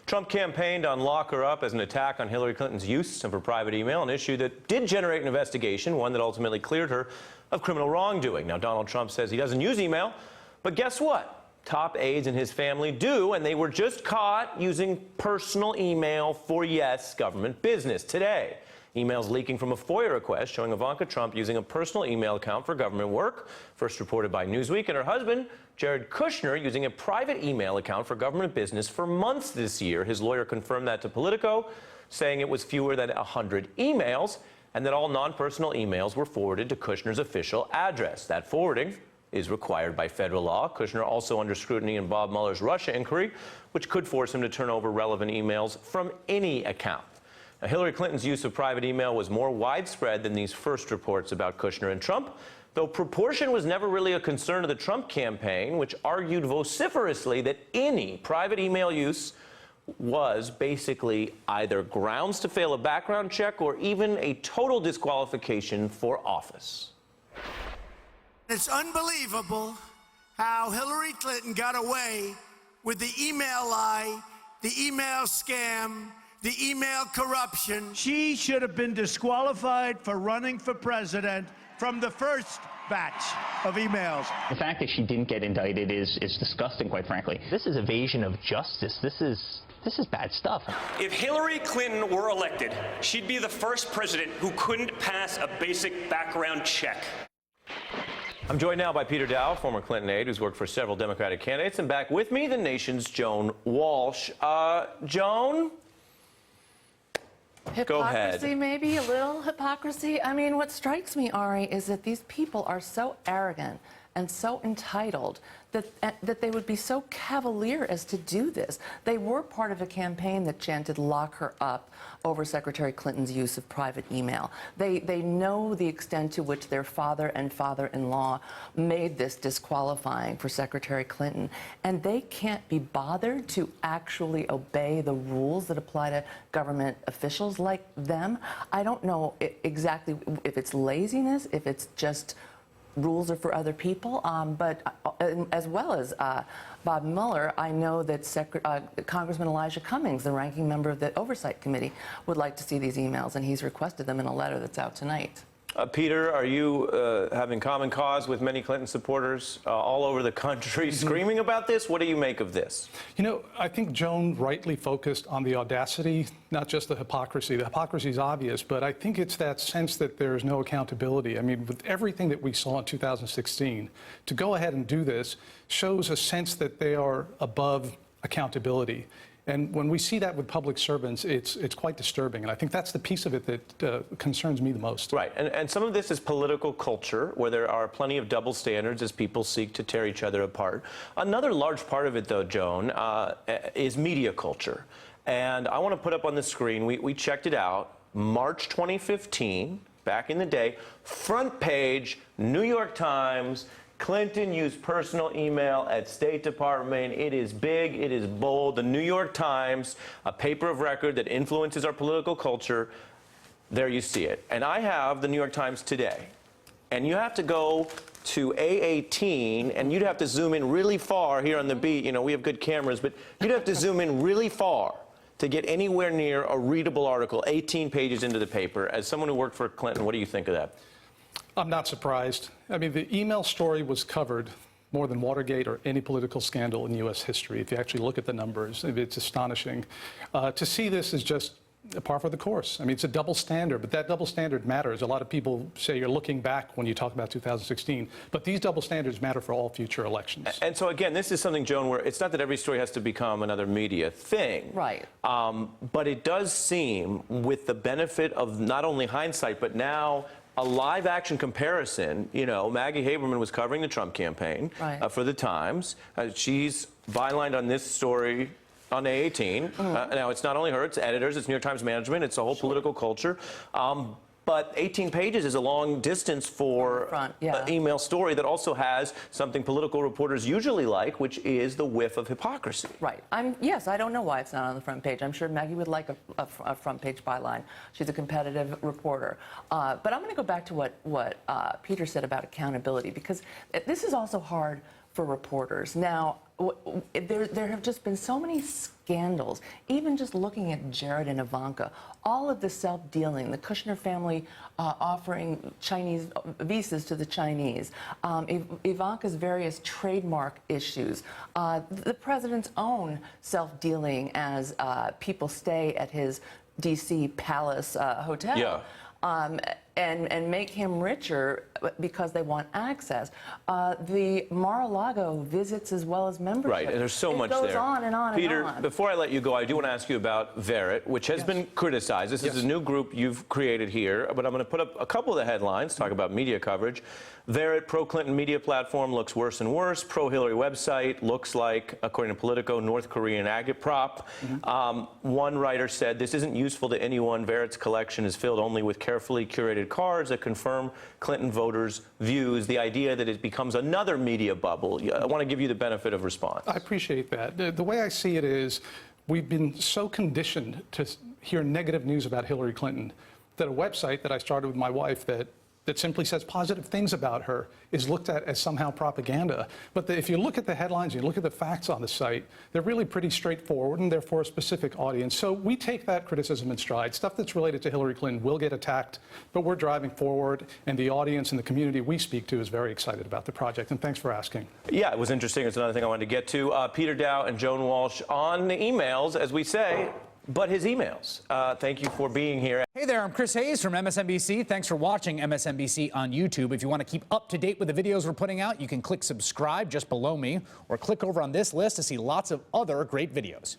Trump campaigned on lock her up as an attack on Hillary Clinton's use of her private email, an issue that did generate an investigation, one that ultimately cleared her of criminal wrongdoing. Now, Donald Trump says he doesn't use email, but guess what? Top aides in his family do, and they were just caught using personal email for, yes, government business today. Emails leaking from a FOIA request showing Ivanka Trump using a personal email account for government work, first reported by Newsweek, and her husband, Jared Kushner, using a private email account for government business for months this year. His lawyer confirmed that to Politico, saying it was fewer than 100 emails and that all non-personal emails were forwarded to Kushner's official address. That forwarding is required by federal law. Kushner also under scrutiny in Bob Mueller's Russia inquiry, which could force him to turn over relevant emails from any account. Now, Hillary Clinton's use of private email was more widespread than these first reports about Kushner and Trump, though proportion was never really a concern of the Trump campaign, which argued vociferously that any private email use was basically either grounds to fail a background check or even a total disqualification for office. It's unbelievable how Hillary Clinton got away with the email lie, the email scam, the email corruption. She should have been disqualified for running for president from the first batch of emails. The fact that she didn't get indicted is disgusting, quite frankly. This is evasion of justice. This is bad stuff. If Hillary Clinton were elected, she'd be the first president who couldn't pass a basic background check. I'm joined now by Peter Dow, former Clinton aide who's worked for several Democratic candidates, and back with me, the nation's Joan Walsh. Joan? Go ahead. Hypocrisy, maybe a little hypocrisy. I mean, what strikes me, Ari, is that these people are so arrogant and so entitled that they would be so cavalier as to do this. They were part of a campaign that chanted "lock her up" over Secretary Clinton's use of private email. They know the extent to which their father and father-in-law made this disqualifying for Secretary Clinton, and they can't be bothered to actually obey the rules that apply to government officials like them. I don't know exactly if it's laziness, if it's just rules are for other people, but as well as Bob Mueller, I know that Congressman Elijah Cummings, the ranking member of the Oversight Committee, would like to see these emails, and he's requested them in a letter that's out tonight. Peter, are you having common cause with many Clinton supporters all over the country screaming about this? What do you make of this? You know, I think Joan rightly focused on the audacity, not just the hypocrisy. The hypocrisy is obvious, but I think it's that sense that there is no accountability. I mean, with everything that we saw in 2016, to go ahead and do this shows a sense that they are above accountability. And when we see that with public servants, it's quite disturbing. And I think that's the piece of it that concerns me the most. Right. And some of this is political culture, where there are plenty of double standards as people seek to tear each other apart. Another large part of it, though, Joan, is media culture. And I want to put up on the screen, we checked it out, March 2015, back in the day, front page, New York Times, Clinton used personal email at State Department. It is big, it is bold. The New York Times, a paper of record that influences our political culture, there you see it. And I have the New York Times today. And you have to go to A18, and you'd have to zoom in really far here on the beat. You know, we have good cameras, but you'd have to zoom in really far to get anywhere near a readable article, 18 pages into the paper. As someone who worked for Clinton, what do you think of that? I'm not surprised. I mean, the email story was covered more than Watergate or any political scandal in U.S. history. If you actually look at the numbers, it's astonishing. To see this is just a par for the course. I mean, it's a double standard, but that double standard matters. A lot of people say you're looking back when you talk about 2016, but these double standards matter for all future elections. And so, again, this is something, Joan, where it's not that every story has to become another media thing. Right. But it does seem, with the benefit of not only hindsight, but now a live action comparison. You know, Maggie Haberman was covering the Trump campaign for the Times. She's bylined on this story on A18. Now, it's not only her, it's editors, it's New York Times management, it's a whole political culture. But 18 pages is a long distance for an email story that also has something political reporters usually like, which is the whiff of hypocrisy. Right. Yes, I don't know why it's not on the front page. I'm sure Maggie would like a front page byline. She's a competitive reporter. But I'm going to go back to what Peter said about accountability, because this is also hard for reporters. Now, there have just been so many scandals. Even just looking at Jared and Ivanka, all of the self-dealing, the Kushner family offering Chinese visas to the Chinese, Ivanka's various trademark issues, the president's own self-dealing as people stay at his D.C. Palace hotel. Yeah. And make him richer because they want access. The Mar-a-Lago visits as well as membership. Right, and there's so much there. It goes on and on Peter, and on. before I let you go, I do want to ask you about Verret, which has been criticized. This is a new group you've created here, but I'm going to put up a couple of the headlines, talk about media coverage. Verret, pro-Clinton media platform, looks worse and worse. Pro-Hillary website looks like, according to Politico, North Korean agitprop. One writer said, this isn't useful to anyone. Verret's collection is filled only with carefully curated cards that confirm Clinton voters' views. The idea that it becomes another media bubble. I want to give you the benefit of response. I appreciate that. The way I see it is we've been so conditioned to hear negative news about Hillary Clinton that a website that I started with my wife that simply says positive things about her is looked at as somehow propaganda. But if you look at the headlines, you look at the facts on the site, they're really pretty straightforward and they're for a specific audience. So we take that criticism in stride. Stuff that's related to Hillary Clinton will get attacked, but we're driving forward, and the audience and the community we speak to is very excited about the project. And thanks for asking. Yeah, it was interesting. It's another thing I wanted to get to. Peter Dow and Joan Walsh on the emails, as we say, but his emails. Thank you for being here. Hey there, I'm Chris Hayes from MSNBC. Thanks for watching MSNBC on YouTube. If you want to keep up to date with the videos we're putting out, you can click subscribe just below me or click over on this list to see lots of other great videos.